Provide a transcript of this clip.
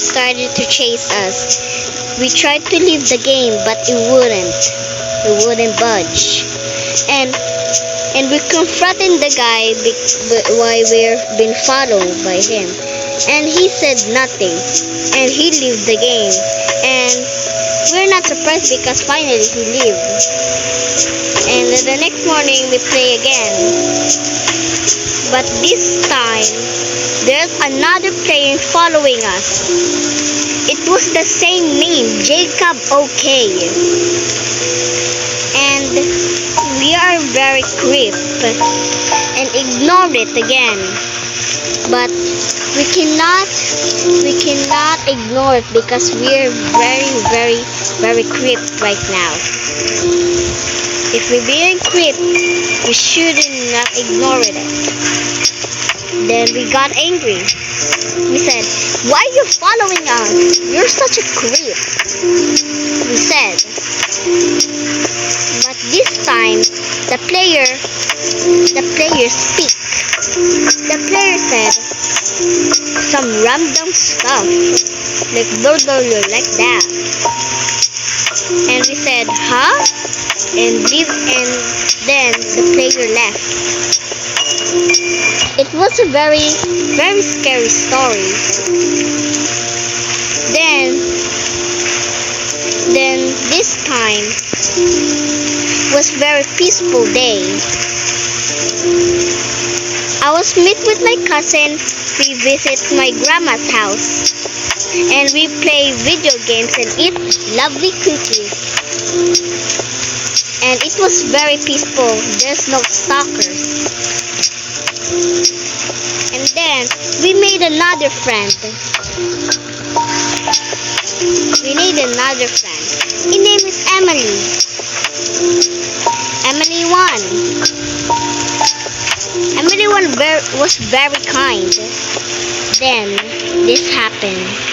started to chase us. We tried to leave the game, but it wouldn't. It wouldn't budge. And we confronted the guy why we're being followed by him. And he said nothing. And he left the game. And we're not surprised because finally he left. And the next morning we play again. But this time, there's another player following us. It was the same name, Jacob OK. And we are very creeped and ignored it again. But we cannot ignore it because we're very creeped right now. If we're being creeped, we shouldn't not ignore it. Then we got angry. We said, "Why are you following us? You're such a creep," we said. But this time, the player speak. The player said some random stuff, like blah blah blah, like that. And we said, "Huh?" And then the player left. It was a very scary story. Then this time was very peaceful day. I was meet with my cousin. We visit my grandma's house. And we play video games and eat lovely cookies. And it was very peaceful. There's no stalkers. And then we made another friend. Her name is Emily. Emily 1. Emily 1 was very kind. Then this happened.